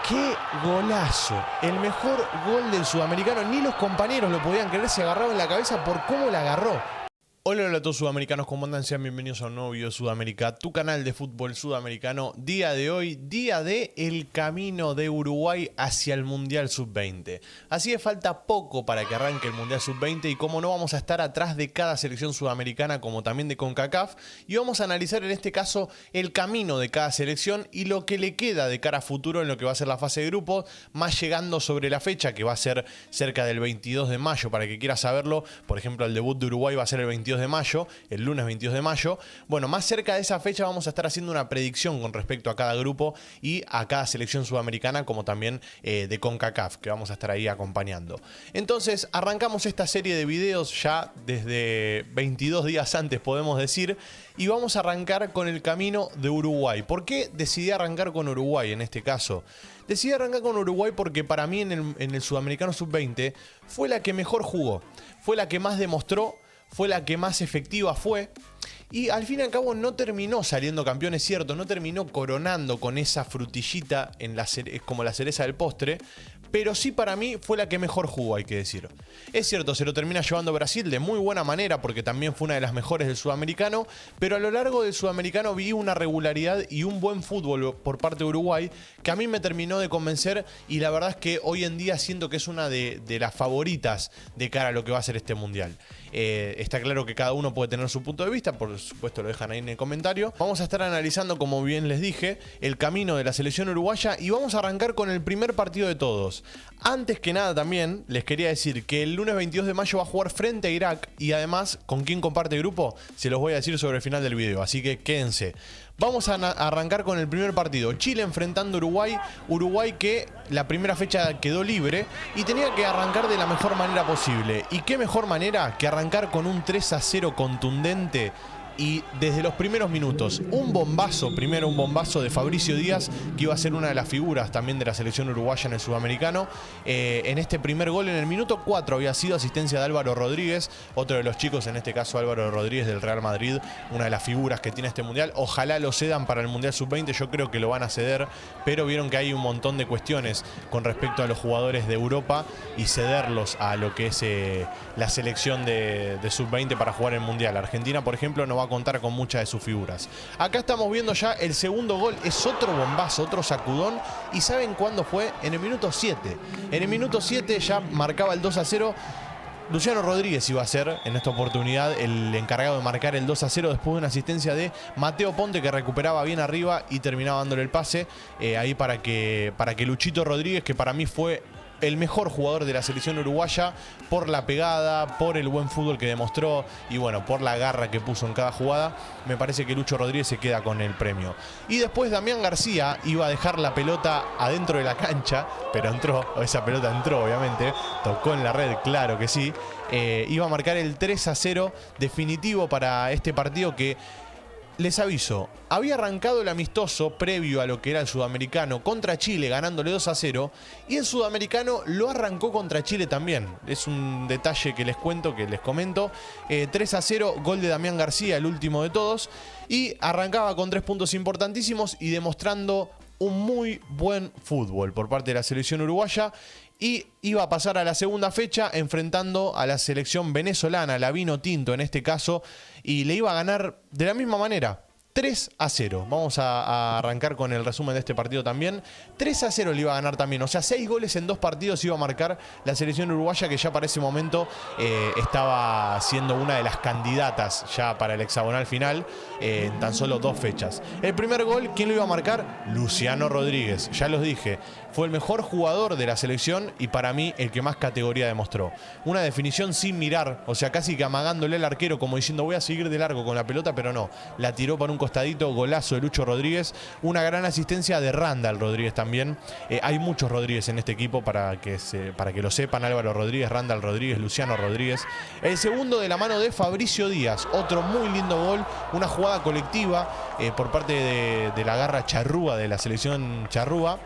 ¡Qué golazo! El mejor gol del sudamericano. Ni los compañeros lo podían creer, se agarraba en la cabeza por cómo la agarró. Hola a todos sudamericanos, ¿cómo andan? Sean bienvenidos a un nuevo video de Sudamérica, tu canal de fútbol sudamericano. Día de hoy, día de el camino de Uruguay hacia el Mundial Sub-20. Así que falta poco para que arranque el Mundial Sub-20 y como no vamos a estar atrás de cada selección sudamericana como también de CONCACAF y vamos a analizar en este caso el camino de cada selección y lo que le queda de cara a futuro en lo que va a ser la fase de grupos, más llegando sobre la fecha que va a ser cerca del 22 de mayo para que quiera saberlo. Por ejemplo, el debut de Uruguay va a ser el 22 de mayo, el lunes 22 de mayo. Bueno, más cerca de esa fecha vamos a estar haciendo una predicción con respecto a cada grupo y a cada selección sudamericana como también de CONCACAF, que vamos a estar ahí acompañando. Entonces arrancamos esta serie de videos ya desde 22 días antes, podemos decir, y vamos a arrancar con el camino de Uruguay. ¿Por qué decidí arrancar con Uruguay en este caso? Decidí arrancar con Uruguay porque para mí en el Sudamericano Sub-20 fue la que mejor jugó, fue la que más demostró, fue la que más efectiva fue y al fin y al cabo no terminó saliendo campeón, es cierto, no terminó coronando con esa frutillita como la cereza del postre, pero sí para mí fue la que mejor jugó, hay que decir. Es cierto, se lo termina llevando Brasil de muy buena manera porque también fue una de las mejores del sudamericano, pero a lo largo del sudamericano vi una regularidad y un buen fútbol por parte de Uruguay que a mí me terminó de convencer y la verdad es que hoy en día siento que es una de las favoritas de cara a lo que va a ser este mundial. Está claro que cada uno puede tener su punto de vista, por supuesto lo dejan ahí en el comentario. Vamos a estar analizando, como bien les dije, el camino de la selección uruguaya y vamos a arrancar con el primer partido de todos. Antes que nada también les quería decir que el lunes 22 de mayo va a jugar frente a Irak y además con quién comparte grupo se los voy a decir sobre el final del video, así que quédense. Vamos a arrancar con el primer partido. Chile enfrentando a Uruguay. Uruguay que la primera fecha quedó libre y tenía que arrancar de la mejor manera posible. ¿Y qué mejor manera que arrancar con un 3-0 contundente? Y desde los primeros minutos, un bombazo de Fabricio Díaz, que iba a ser una de las figuras también de la selección uruguaya en el sudamericano. En este primer gol, en el minuto 4, había sido asistencia de Álvaro Rodríguez, otro de los chicos, en este caso Álvaro Rodríguez del Real Madrid, una de las figuras que tiene este mundial. Ojalá lo cedan para el Mundial Sub-20, yo creo que lo van a ceder, pero vieron que hay un montón de cuestiones con respecto a los jugadores de Europa y cederlos a lo que es la selección de Sub-20 para jugar el mundial. Argentina, por ejemplo, no va a contar con muchas de sus figuras. Acá estamos viendo ya el segundo gol, es otro bombazo, otro sacudón, y ¿saben cuándo fue? En el minuto 7. En el minuto 7 ya marcaba el 2-0. Luciano Rodríguez iba a ser en esta oportunidad el encargado de marcar el 2-0 después de una asistencia de Mateo Ponte que recuperaba bien arriba y terminaba dándole el pase ahí para que Luchito Rodríguez, que para mí fue el mejor jugador de la selección uruguaya por la pegada, por el buen fútbol que demostró y bueno, por la garra que puso en cada jugada, me parece que Lucho Rodríguez se queda con el premio. Y después Damián García iba a dejar la pelota adentro de la cancha, pero entró, esa pelota entró obviamente, tocó en la red, claro que sí. Iba a marcar el 3-0 definitivo para este partido que, les aviso, había arrancado el amistoso previo a lo que era el sudamericano contra Chile ganándole 2-0 y el sudamericano lo arrancó contra Chile también. Es un detalle que les cuento, que les comento. 3-0, gol de Damián García, el último de todos, y arrancaba con 3 puntos importantísimos y demostrando un muy buen fútbol por parte de la selección uruguaya. Y iba a pasar a la segunda fecha enfrentando a la selección venezolana, la Vino Tinto en este caso, y le iba a ganar de la misma manera, 3-0. Vamos a arrancar con el resumen de este partido también. 3-0 le iba a ganar también. O sea, 6 goles en 2 partidos iba a marcar la selección uruguaya, que ya para ese momento estaba siendo una de las candidatas ya para el hexagonal final en tan solo 2 fechas. El primer gol, ¿quién lo iba a marcar? Luciano Rodríguez. Ya los dije, fue el mejor jugador de la selección y para mí el que más categoría demostró. Una definición sin mirar, o sea, casi que amagándole al arquero como diciendo voy a seguir de largo con la pelota, pero no. La tiró para un costadito, golazo de Lucho Rodríguez. Una gran asistencia de Randall Rodríguez también. Hay muchos Rodríguez en este equipo para que lo sepan. Álvaro Rodríguez, Randall Rodríguez, Luciano Rodríguez. El segundo de la mano de Fabricio Díaz. Otro muy lindo gol. Una jugada colectiva por parte de la garra charrúa de la selección charrúa.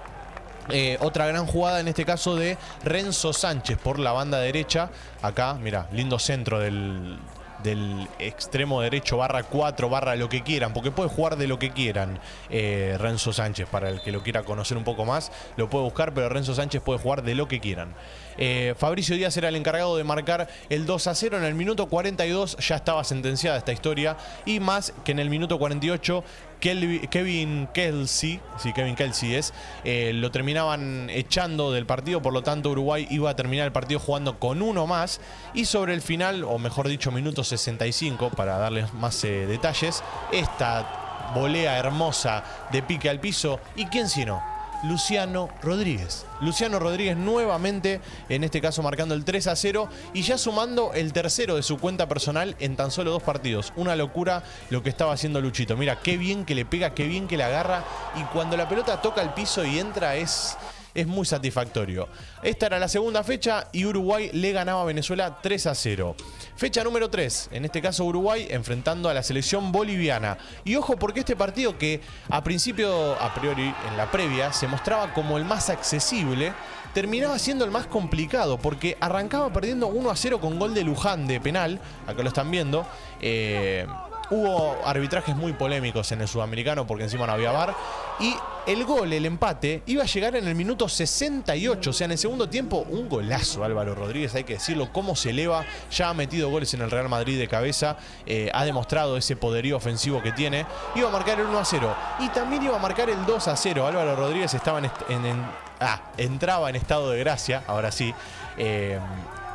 Otra gran jugada en este caso de Renzo Sánchez por la banda derecha. Acá, mira, lindo centro del del extremo derecho /4 lo que quieran, porque puede jugar de lo que quieran Renzo Sánchez, para el que lo quiera conocer un poco más, lo puede buscar, pero Renzo Sánchez puede jugar de lo que quieran. Fabricio Díaz era el encargado de marcar el 2-0 en el minuto 42, ya estaba sentenciada esta historia, y más que en el minuto 48 Kevin Kelsey lo terminaban echando del partido, por lo tanto Uruguay iba a terminar el partido jugando con uno más, y sobre el final, o mejor dicho minuto 65, para darles más detalles, esta volea hermosa de pique al piso, y quién sino Luciano Rodríguez. Luciano Rodríguez nuevamente, en este caso marcando el 3-0 y ya sumando el tercero de su cuenta personal en tan solo 2 partidos. Una locura lo que estaba haciendo Luchito. Mira, qué bien que le pega, qué bien que le agarra, y cuando la pelota toca el piso y entra es muy satisfactorio. Esta era la segunda fecha y Uruguay le ganaba a Venezuela 3-0. Fecha número 3, en este caso Uruguay enfrentando a la selección boliviana. Y ojo, porque este partido, que a priori en la previa se mostraba como el más accesible, terminaba siendo el más complicado, porque arrancaba perdiendo 1-0 con gol de Luján de penal. Acá lo están viendo. Hubo arbitrajes muy polémicos en el sudamericano porque encima no había VAR. Y el gol, el empate, iba a llegar en el minuto 68. O sea, en el segundo tiempo, un golazo Álvaro Rodríguez, hay que decirlo, cómo se eleva. Ya ha metido goles en el Real Madrid de cabeza. Ha demostrado ese poderío ofensivo que tiene. Iba a marcar el 1-0. Y también iba a marcar el 2-0. Álvaro Rodríguez estaba entraba en estado de gracia, ahora sí.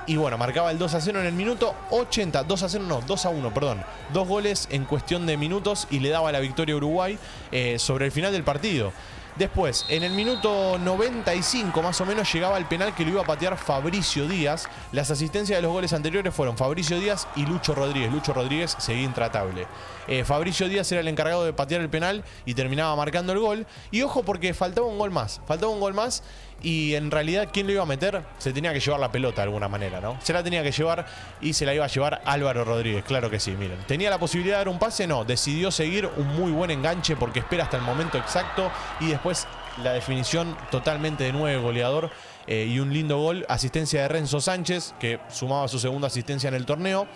Y bueno, marcaba el 2-0 en el minuto 80. 2-1, perdón. 2 goles en cuestión de minutos y le daba la victoria a Uruguay sobre el final del partido. Después, en el minuto 95 más o menos, llegaba el penal que lo iba a patear Fabricio Díaz. Las asistencias de los goles anteriores fueron Fabricio Díaz y Lucho Rodríguez. Lucho Rodríguez seguía intratable. Fabricio Díaz era el encargado de patear el penal y terminaba marcando el gol. Y ojo, porque faltaba un gol más. Y en realidad, ¿quién lo iba a meter? Se tenía que llevar la pelota de alguna manera, ¿no? Se la tenía que llevar y se la iba a llevar Álvaro Rodríguez, claro que sí, miren. ¿Tenía la posibilidad de dar un pase? No, decidió seguir un muy buen enganche porque espera hasta el momento exacto y después la definición totalmente de 9 goleador y un lindo gol. Asistencia de Renzo Sánchez, que sumaba su segunda asistencia en el torneo.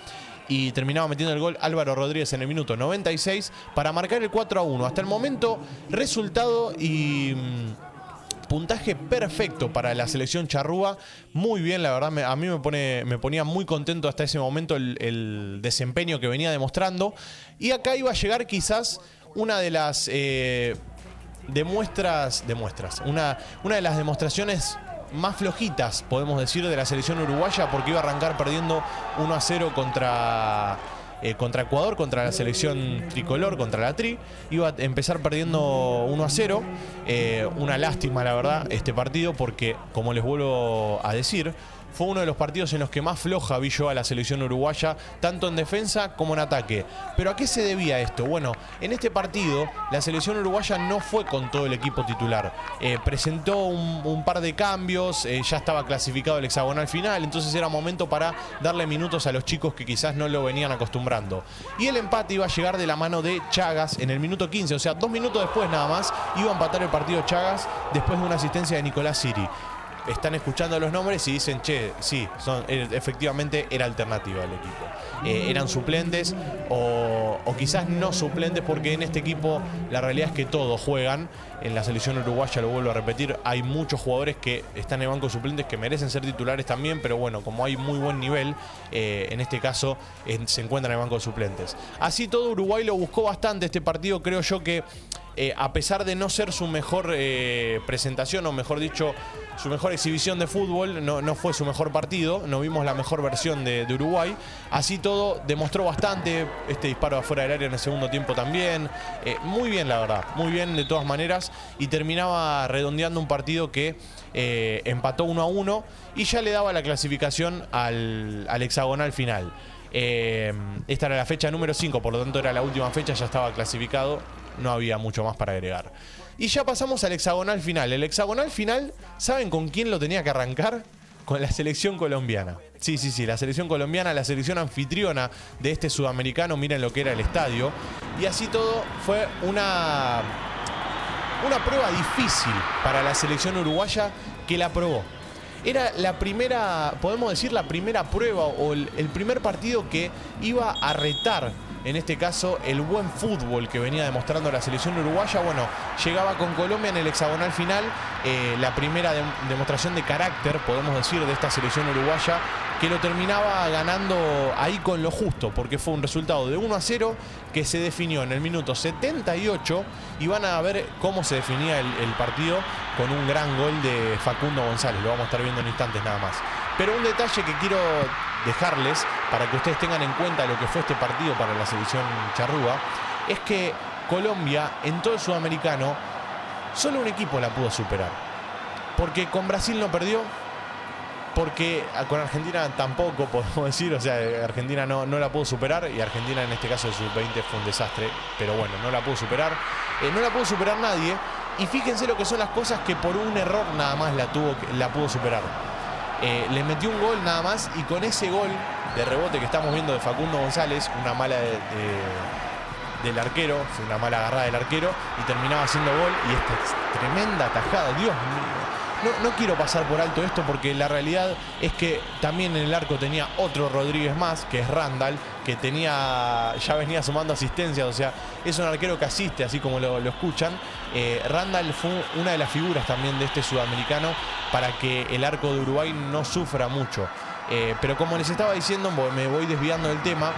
Y terminaba metiendo el gol Álvaro Rodríguez en el minuto 96 para marcar el 4-1. Hasta el momento, resultado y puntaje perfecto para la selección charrúa. Muy bien, la verdad, a mí me ponía muy contento hasta ese momento el desempeño que venía demostrando. Y acá iba a llegar quizás una de las una de las demostraciones más flojitas, podemos decir, de la selección uruguaya, porque iba a arrancar perdiendo 1-0 contra Ecuador, contra la selección tricolor, contra la Tri. Iba a empezar perdiendo 1-0. Una lástima, la verdad, este partido, porque, como les vuelvo a decir, fue uno de los partidos en los que más floja vi yo a la selección uruguaya, tanto en defensa como en ataque. ¿Pero a qué se debía esto? Bueno, en este partido la selección uruguaya no fue con todo el equipo titular. Presentó un par de cambios, ya estaba clasificado el hexagonal final, entonces era momento para darle minutos a los chicos que quizás no lo venían acostumbrando. Y el empate iba a llegar de la mano de Chagas en el minuto 15, o sea, 2 minutos después nada más, iba a empatar el partido Chagas después de una asistencia de Nicolás Siri. Están escuchando los nombres y dicen, che, sí, efectivamente era alternativa al equipo. Eran suplentes o quizás no suplentes, porque en este equipo la realidad es que todos juegan. En la selección uruguaya, lo vuelvo a repetir, hay muchos jugadores que están en el banco de suplentes que merecen ser titulares también, pero bueno, como hay muy buen nivel, en este caso se encuentran en el banco de suplentes. Así todo, Uruguay lo buscó bastante este partido. Creo yo que a pesar de no ser su mejor presentación, o mejor dicho, su mejor exhibición de fútbol, no fue su mejor partido, no vimos la mejor versión de Uruguay. Así todo, demostró bastante, este disparo de afuera del área en el segundo tiempo también. Muy bien, la verdad, muy bien de todas maneras, y terminaba redondeando un partido que empató 1-1 y ya le daba la clasificación al hexagonal final. Esta era la fecha número 5, por lo tanto era la última fecha, ya estaba clasificado, no había mucho más para agregar. Y ya pasamos al hexagonal final. El hexagonal final, ¿saben con quién lo tenía que arrancar? Con la selección colombiana. Sí, la selección colombiana, la selección anfitriona de este sudamericano. Miren lo que era el estadio. Y así todo fue una prueba difícil para la selección uruguaya, que la probó. Era la primera, podemos decir, la primera prueba o el primer partido que iba a retar, en este caso, el buen fútbol que venía demostrando la selección uruguaya. Bueno, llegaba con Colombia en el hexagonal final, la primera demostración de carácter, podemos decir, de esta selección uruguaya, que lo terminaba ganando ahí con lo justo, porque fue un resultado de 1-0 que se definió en el minuto 78, y van a ver cómo se definía el partido con un gran gol de Facundo González. Lo vamos a estar viendo en instantes nada más. Pero un detalle que quiero dejarles para que ustedes tengan en cuenta lo que fue este partido para la selección charrúa, es que Colombia en todo el sudamericano solo un equipo la pudo superar, porque con Brasil no perdió, porque con Argentina tampoco, podemos decir. O sea, Argentina no la pudo superar, y Argentina en este caso de sub-20 fue un desastre, pero bueno, no la pudo superar. No la pudo superar nadie, y fíjense lo que son las cosas, que por un error nada más la pudo superar. Le metió un gol nada más, y con ese gol de rebote que estamos viendo de Facundo González, una mala del arquero, fue una mala agarrada del arquero, y terminaba haciendo gol. Y esta tremenda tajada, Dios mío. No quiero pasar por alto esto, porque la realidad es que también en el arco tenía otro Rodríguez más, que es Randall, que ya venía sumando asistencias. O sea, es un arquero que asiste, así como lo escuchan. Randall fue una de las figuras también de este sudamericano para que el arco de Uruguay no sufra mucho. Pero como les estaba diciendo, me voy desviando del tema,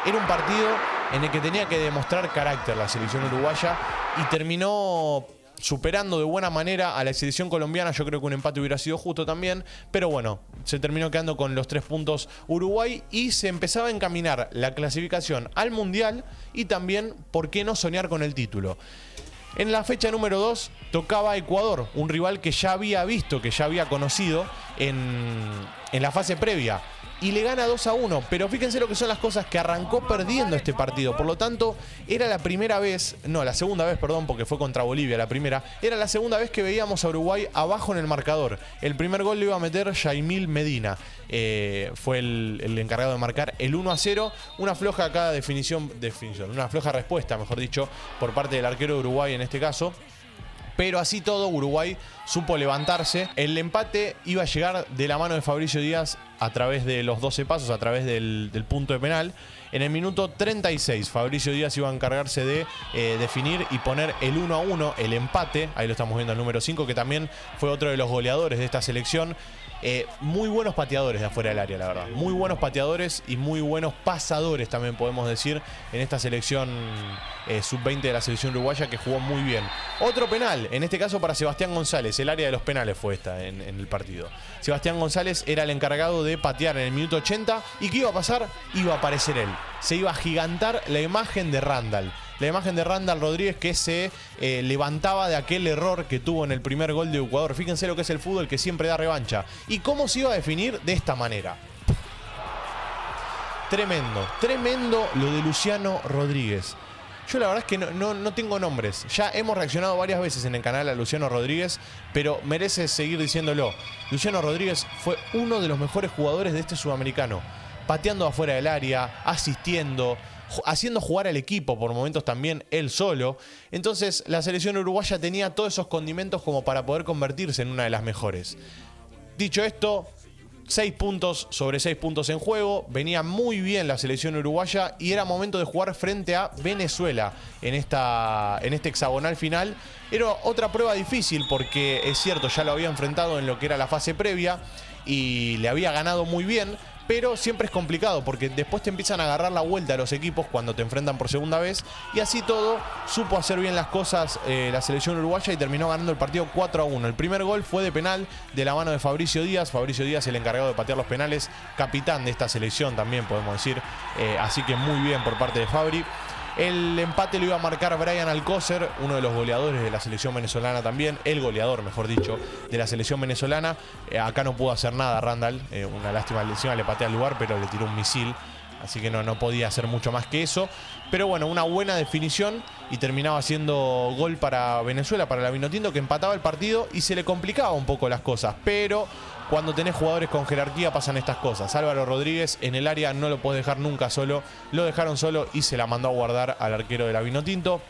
era un partido en el que tenía que demostrar carácter la selección uruguaya, y terminó superando de buena manera a la selección colombiana. Yo creo que un empate hubiera sido justo también, pero bueno, se terminó quedando con los 3 puntos Uruguay, y se empezaba a encaminar la clasificación al Mundial, y también, ¿por qué no soñar con el título? En la fecha número 2 tocaba a Ecuador, un rival que ya había visto, que ya había conocido en la fase previa, y le gana 2-1. Pero fíjense lo que son las cosas, que arrancó perdiendo este partido. Por lo tanto, era la segunda vez, perdón, porque fue contra Bolivia la primera. Era la segunda vez que veíamos a Uruguay abajo en el marcador. El primer gol lo iba a meter Yaimil Medina. Fue el encargado de marcar el 1-0. Una floja una floja respuesta, mejor dicho, por parte del arquero de Uruguay en este caso. Pero así todo, Uruguay supo levantarse. El empate iba a llegar de la mano de Fabricio Díaz a través de los 12 pasos, a través del punto de penal. En el minuto 36, Fabricio Díaz iba a encargarse de definir y poner el 1-1, el empate. Ahí lo estamos viendo, el número 5, que también fue otro de los goleadores de esta selección. Muy buenos pateadores de afuera del área, la verdad. Muy buenos pateadores y muy buenos pasadores también, podemos decir, en esta selección sub-20 de la selección uruguaya, que jugó muy bien. Otro penal, en este caso para Sebastián González. El área de los penales fue esta en el partido. Sebastián González era el encargado de patear en el minuto 80. ¿Y qué iba a pasar? Iba a aparecer él. Se iba a agigantar la imagen de Randall. La imagen de Randall Rodríguez, que se levantaba de aquel error que tuvo en el primer gol de Ecuador. Fíjense lo que es el fútbol, que siempre da revancha. ¿Y cómo se iba a definir? De esta manera. Tremendo lo de Luciano Rodríguez. Yo la verdad es que no tengo nombres. Ya hemos reaccionado varias veces en el canal a Luciano Rodríguez, pero merece seguir diciéndolo. Luciano Rodríguez fue uno de los mejores jugadores de este sudamericano. Pateando afuera del área, asistiendo, haciendo jugar al equipo por momentos también él solo. Entonces la selección uruguaya tenía todos esos condimentos como para poder convertirse en una de las mejores. Dicho esto, 6 puntos sobre 6 puntos en juego. Venía muy bien la selección uruguaya, y era momento de jugar frente a Venezuela en este hexagonal final. Era otra prueba difícil, porque es cierto, ya lo había enfrentado en lo que era la fase previa y le había ganado muy bien. Pero siempre es complicado, porque después te empiezan a agarrar la vuelta a los equipos cuando te enfrentan por segunda vez. Y así todo, supo hacer bien las cosas la selección uruguaya, y terminó ganando el partido 4-1. El primer gol fue de penal de la mano de Fabricio Díaz. Fabricio Díaz, el encargado de patear los penales, capitán de esta selección también, podemos decir. Así que muy bien por parte de Fabri. El empate lo iba a marcar Brian Alcócer, uno de los goleadores de la selección venezolana también. El goleador, mejor dicho, de la selección venezolana. Acá no pudo hacer nada Randall. Una lástima, encima le patea al lugar, pero le tiró un misil. Así que no podía hacer mucho más que eso. Pero bueno, una buena definición, y terminaba siendo gol para Venezuela, para la Vinotinto, que empataba el partido y se le complicaba un poco las cosas. Pero cuando tenés jugadores con jerarquía pasan estas cosas. Álvaro Rodríguez en el área no lo podés dejar nunca solo. Lo dejaron solo y se la mandó a guardar al arquero de la Vinotinto.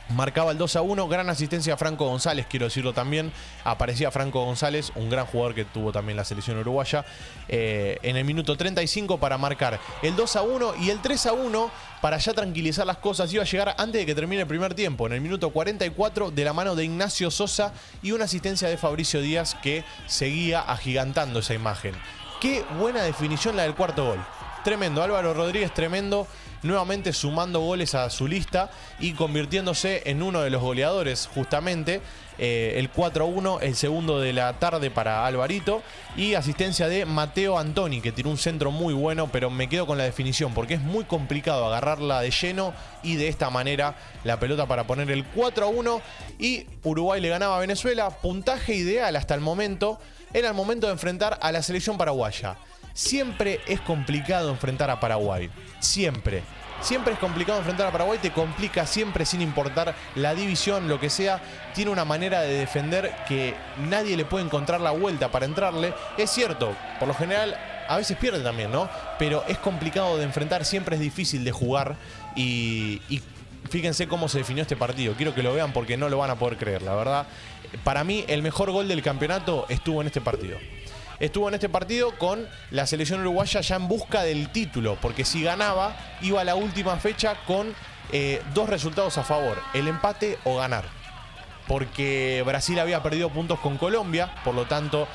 Marcaba el 2-1, gran asistencia a Franco González, quiero decirlo también. Aparecía Franco González, un gran jugador que tuvo también la selección uruguaya, en el minuto 35 para marcar el 2-1 y el 3-1 para ya tranquilizar las cosas. Iba a llegar antes de que termine el primer tiempo, en el minuto 44, de la mano de Ignacio Sosa y una asistencia de Fabricio Díaz que seguía agigantando esa imagen. Qué buena definición la del cuarto gol. Tremendo, Álvaro Rodríguez tremendo, nuevamente sumando goles a su lista y convirtiéndose en uno de los goleadores justamente. El 4-1, el segundo de la tarde para Alvarito, y asistencia de Mateo Antoni, que tiró un centro muy bueno, pero me quedo con la definición porque es muy complicado agarrarla de lleno y de esta manera la pelota para poner el 4-1 y Uruguay le ganaba a Venezuela. Puntaje ideal hasta el momento, era el momento de enfrentar a la selección paraguaya. Siempre es complicado enfrentar a Paraguay. Siempre. Siempre es complicado enfrentar a Paraguay. Te complica siempre sin importar la división, lo que sea. Tiene una manera de defender que nadie le puede encontrar la vuelta para entrarle. Es cierto, por lo general a veces pierde también, ¿no? Pero es complicado de enfrentar, siempre es difícil de jugar y fíjense cómo se definió este partido. Quiero que lo vean porque no lo van a poder creer, la verdad. Para mí el mejor gol del campeonato estuvo en este partido. Estuvo en este partido con la selección uruguaya ya en busca del título, porque si ganaba, iba a la última fecha con dos resultados a favor, el empate o ganar. Porque Brasil había perdido puntos con Colombia, por lo tanto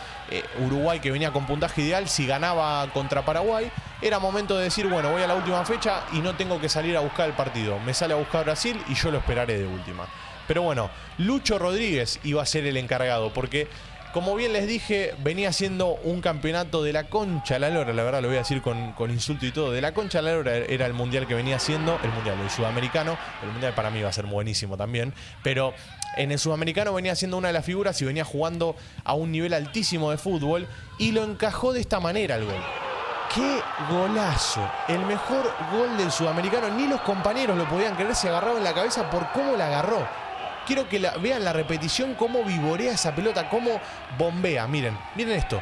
Uruguay, que venía con puntaje ideal, si ganaba contra Paraguay, era momento de decir, bueno, voy a la última fecha y no tengo que salir a buscar el partido. Me sale a buscar Brasil y yo lo esperaré de última. Pero bueno, Lucho Rodríguez iba a ser el encargado, porque como bien les dije, venía siendo un campeonato de la concha a la lora, la verdad lo voy a decir con insulto y todo, de la concha a la lora era el mundial que venía siendo, el mundial del sudamericano, el mundial para mí va a ser buenísimo también, pero en el sudamericano venía siendo una de las figuras y venía jugando a un nivel altísimo de fútbol y lo encajó de esta manera el gol. ¡Qué golazo! El mejor gol del sudamericano, ni los compañeros lo podían creer, se agarraba en la cabeza por cómo la agarró. Quiero que vean la repetición, cómo vivorea esa pelota, cómo bombea. Miren esto.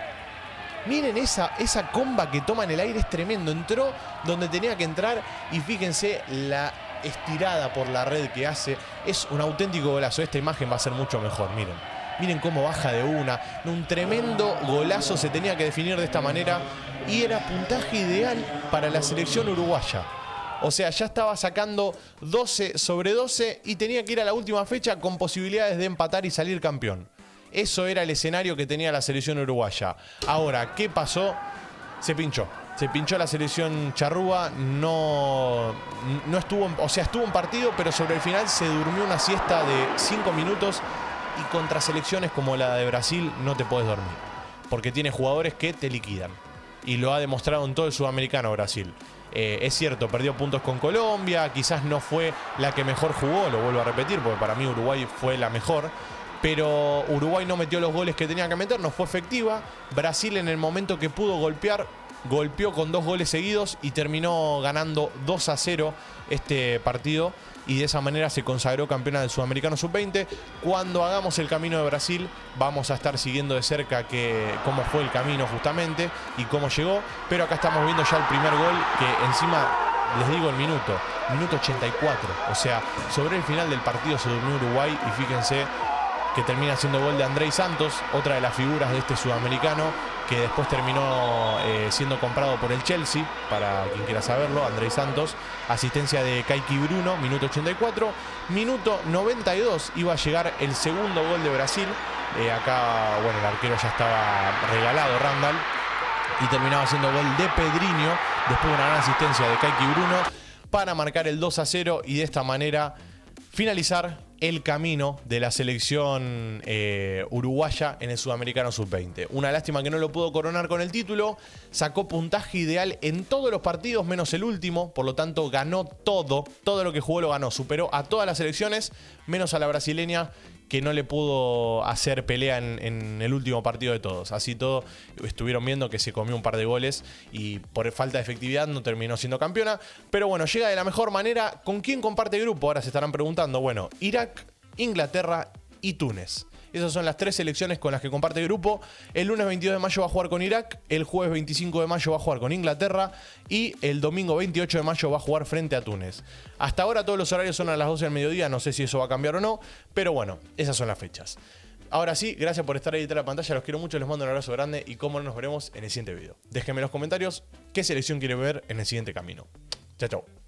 Miren esa comba que toma en el aire, es tremendo. Entró donde tenía que entrar y fíjense la estirada por la red que hace. Es un auténtico golazo. Esta imagen va a ser mucho mejor, miren. Miren cómo baja de una. Un tremendo golazo, se tenía que definir de esta manera y era puntaje ideal para la selección uruguaya. O sea, ya estaba sacando 12 sobre 12 y tenía que ir a la última fecha con posibilidades de empatar y salir campeón. Eso era el escenario que tenía la selección uruguaya. Ahora, ¿qué pasó? Se pinchó. Se pinchó la selección charrúa. No estuvo, o sea, estuvo en partido, pero sobre el final se durmió una siesta de 5 minutos. Y contra selecciones como la de Brasil no te podés dormir. Porque tiene jugadores que te liquidan. Y lo ha demostrado en todo el sudamericano Brasil. Es cierto, perdió puntos con Colombia, quizás no fue la que mejor jugó, lo vuelvo a repetir, porque para mí Uruguay fue la mejor, pero Uruguay no metió los goles que tenía que meter, no fue efectiva. Brasil en el momento que pudo golpear, golpeó con 2 goles seguidos y terminó ganando 2-0 este partido y de esa manera se consagró campeona del Sudamericano Sub-20. Cuando hagamos el camino de Brasil vamos a estar siguiendo de cerca cómo fue el camino justamente y cómo llegó, pero acá estamos viendo ya el primer gol que encima, les digo el minuto 84, o sea, sobre el final del partido se durmió Uruguay y fíjense que termina siendo gol de Andrei Santos, otra de las figuras de este sudamericano, que después terminó siendo comprado por el Chelsea, para quien quiera saberlo, Andrei Santos. Asistencia de Kaiki Bruno, minuto 84. Minuto 92 iba a llegar el segundo gol de Brasil. Acá, bueno, el arquero ya estaba regalado, Randall, y terminaba siendo gol de Pedrinho, después de una gran asistencia de Kaiki Bruno, para marcar el 2-0 y de esta manera finalizar el camino de la selección uruguaya en el Sudamericano Sub-20. Una lástima que no lo pudo coronar con el título. Sacó puntaje ideal en todos los partidos menos el último. Por lo tanto, ganó todo. Todo lo que jugó lo ganó. Superó a todas las selecciones, menos a la brasileña, que no le pudo hacer pelea en el último partido de todos. Así todo, estuvieron viendo que se comió un par de goles y por falta de efectividad no terminó siendo campeona. Pero bueno, llega de la mejor manera. ¿Con quién comparte grupo? Ahora se estarán preguntando. Bueno, Irak, Inglaterra y Túnez. Esas son las 3 selecciones con las que comparte el grupo. El lunes 22 de mayo va a jugar con Irak, el jueves 25 de mayo va a jugar con Inglaterra y el domingo 28 de mayo va a jugar frente a Túnez. Hasta ahora todos los horarios son a las 12 del mediodía, no sé si eso va a cambiar o no, pero bueno, esas son las fechas. Ahora sí, gracias por estar ahí detrás de la pantalla, los quiero mucho, les mando un abrazo grande y como no, nos veremos en el siguiente video. Déjenme en los comentarios qué selección quieren ver en el siguiente camino. Chao, chao.